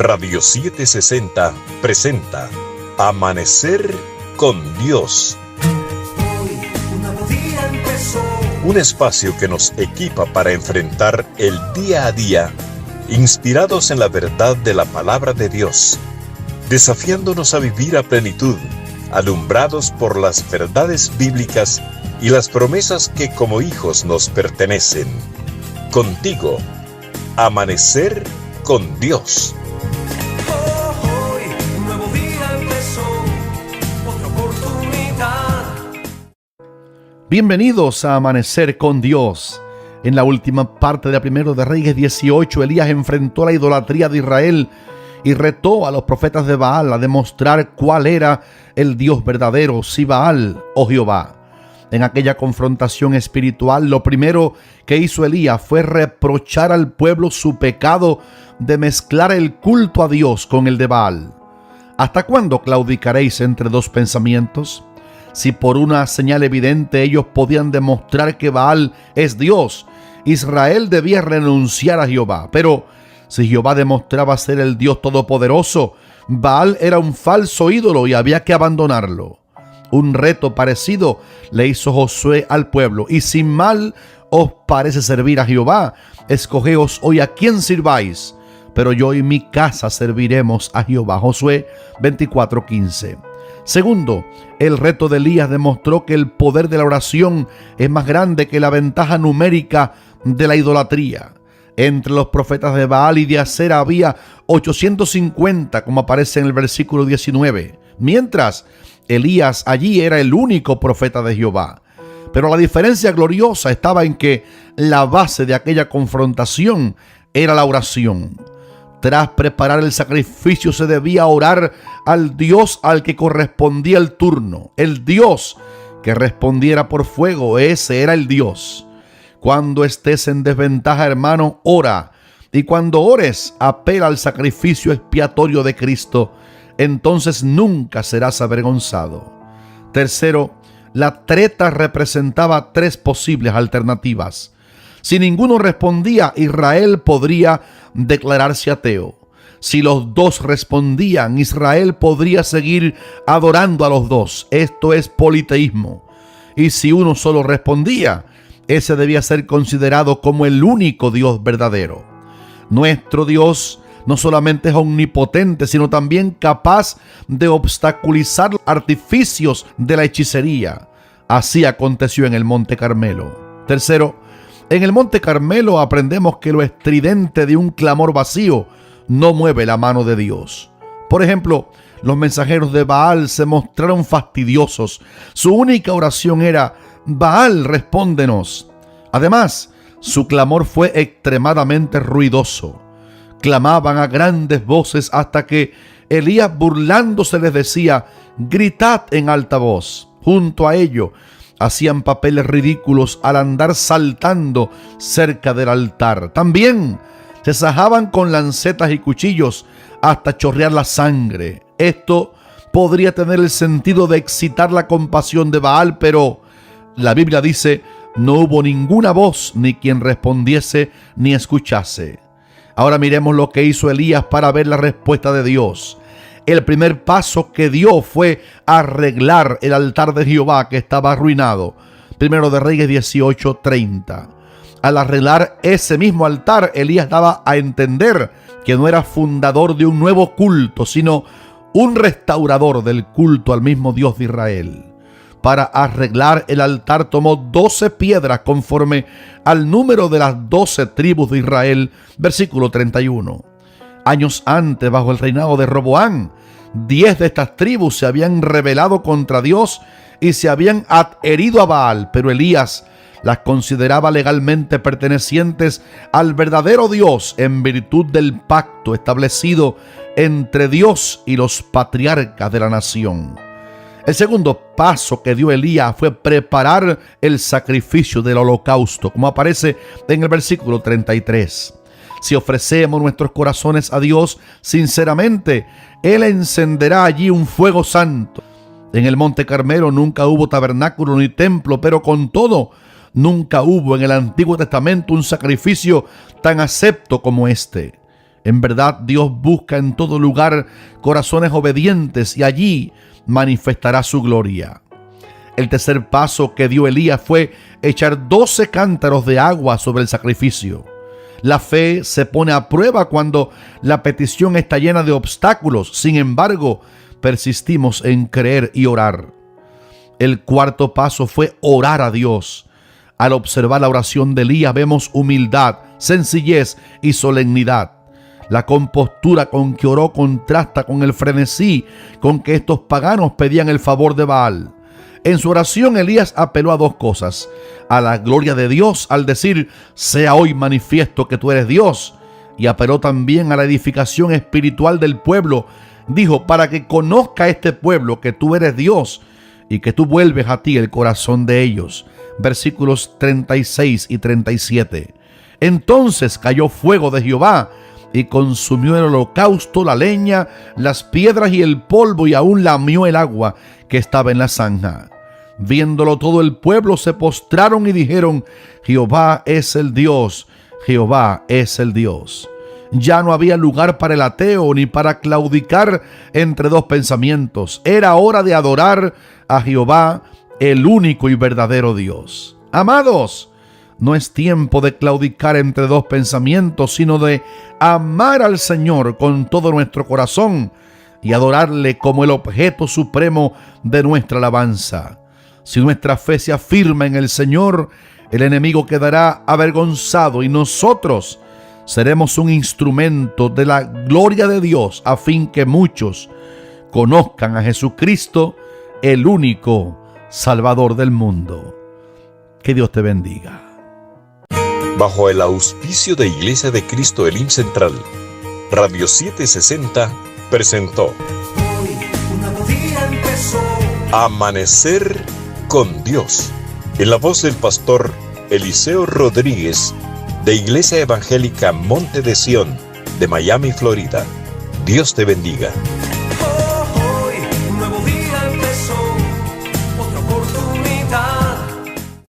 Radio 760 presenta Amanecer con Dios. Un espacio que nos equipa para enfrentar el día a día, inspirados en la verdad de la palabra de Dios, desafiándonos a vivir a plenitud, alumbrados por las verdades bíblicas y las promesas que como hijos nos pertenecen. Contigo, Amanecer con Dios. Bienvenidos a Amanecer con Dios. En la última parte de Primero de Reyes 18, Elías enfrentó la idolatría de Israel y retó a los profetas de Baal a demostrar cuál era el Dios verdadero, si Baal o Jehová. En aquella confrontación espiritual, lo primero que hizo Elías fue reprochar al pueblo su pecado de mezclar el culto a Dios con el de Baal. ¿Hasta cuándo claudicaréis entre dos pensamientos? Si por una señal evidente ellos podían demostrar que Baal es Dios, Israel debía renunciar a Jehová. Pero si Jehová demostraba ser el Dios todopoderoso, Baal era un falso ídolo y había que abandonarlo. Un reto parecido le hizo Josué al pueblo. Y si mal os parece servir a Jehová, escogeos hoy a quién sirváis, pero yo y mi casa serviremos a Jehová. Josué 24:15. Segundo, el reto de Elías demostró que el poder de la oración es más grande que la ventaja numérica de la idolatría. Entre los profetas de Baal y de Acera había 850, como aparece en el versículo 19, mientras Elías allí era el único profeta de Jehová. Pero la diferencia gloriosa estaba en que la base de aquella confrontación era la oración. Tras preparar el sacrificio se debía orar al Dios al que correspondía el turno. El Dios que respondiera por fuego, ese era el Dios. Cuando estés en desventaja, hermano, ora. Y cuando ores, apela al sacrificio expiatorio de Cristo. Entonces nunca serás avergonzado. Tercero, la treta representaba tres posibles alternativas. Si ninguno respondía, Israel podría declararse ateo. Si los dos respondían, Israel podría seguir adorando a los dos. Esto es politeísmo. Y si uno solo respondía, ese debía ser considerado como el único Dios verdadero. Nuestro Dios no solamente es omnipotente, sino también capaz de obstaculizar artificios de la hechicería. Así aconteció en el Monte Carmelo. Tercero, en el Monte Carmelo aprendemos que lo estridente de un clamor vacío no mueve la mano de Dios. Por ejemplo, los mensajeros de Baal se mostraron fastidiosos. Su única oración era: Baal, respóndenos. Además, su clamor fue extremadamente ruidoso. Clamaban a grandes voces hasta que Elías, burlándose, les decía: gritad en alta voz. Junto a ello, hacían papeles ridículos al andar saltando cerca del altar. También se sajaban con lancetas y cuchillos hasta chorrear la sangre. Esto podría tener el sentido de excitar la compasión de Baal, pero la Biblia dice: no hubo ninguna voz, ni quien respondiese ni escuchase. Ahora miremos lo que hizo Elías para ver la respuesta de Dios. El primer paso que dio fue arreglar el altar de Jehová que estaba arruinado. Primero de Reyes 18:30. Al arreglar ese mismo altar, Elías daba a entender que no era fundador de un nuevo culto, sino un restaurador del culto al mismo Dios de Israel. Para arreglar el altar tomó 12 piedras conforme al número de las 12 tribus de Israel, versículo 31. Años antes, bajo el reinado de Roboam, 10 de estas tribus se habían rebelado contra Dios y se habían adherido a Baal, pero Elías las consideraba legalmente pertenecientes al verdadero Dios en virtud del pacto establecido entre Dios y los patriarcas de la nación. El segundo paso que dio Elías fue preparar el sacrificio del holocausto, como aparece en el versículo 33. Si ofrecemos nuestros corazones a Dios sinceramente, Él encenderá allí un fuego santo. En el Monte Carmelo nunca hubo tabernáculo ni templo, pero con todo, nunca hubo en el Antiguo Testamento un sacrificio tan acepto como este. En verdad, Dios busca en todo lugar corazones obedientes y allí manifestará su gloria. El tercer paso que dio Elías fue echar 12 cántaros de agua sobre el sacrificio. La fe se pone a prueba cuando la petición está llena de obstáculos. Sin embargo, persistimos en creer y orar. El cuarto paso fue orar a Dios. Al observar la oración de Elías vemos humildad, sencillez y solemnidad. La compostura con que oró contrasta con el frenesí con que estos paganos pedían el favor de Baal. En su oración, Elías apeló a dos cosas: a la gloria de Dios al decir, sea hoy manifiesto que tú eres Dios, y apeló también a la edificación espiritual del pueblo. Dijo, para que conozca este pueblo que tú eres Dios y que tú vuelves a ti el corazón de ellos. Versículos 36 y 37. Entonces cayó fuego de Jehová y consumió el holocausto, la leña, las piedras y el polvo, y aún lamió el agua que estaba en la zanja. Viéndolo todo el pueblo se postraron y dijeron, Jehová es el Dios, Jehová es el Dios. Ya no había lugar para el ateo ni para claudicar entre dos pensamientos. Era hora de adorar a Jehová, el único y verdadero Dios. Amados, no es tiempo de claudicar entre dos pensamientos, sino de amar al Señor con todo nuestro corazón y adorarle como el objeto supremo de nuestra alabanza. Si nuestra fe se afirma en el Señor, el enemigo quedará avergonzado y nosotros seremos un instrumento de la gloria de Dios, a fin que muchos conozcan a Jesucristo, el único Salvador del mundo. Que Dios te bendiga. Bajo el auspicio de Iglesia de Cristo Elim Central, Radio 760 presentó Hoy un nuevo día empezó. Amanecer con Dios, en la voz del pastor Eliseo Rodríguez, de Iglesia Evangélica Monte de Sión, de Miami, Florida. Dios te bendiga.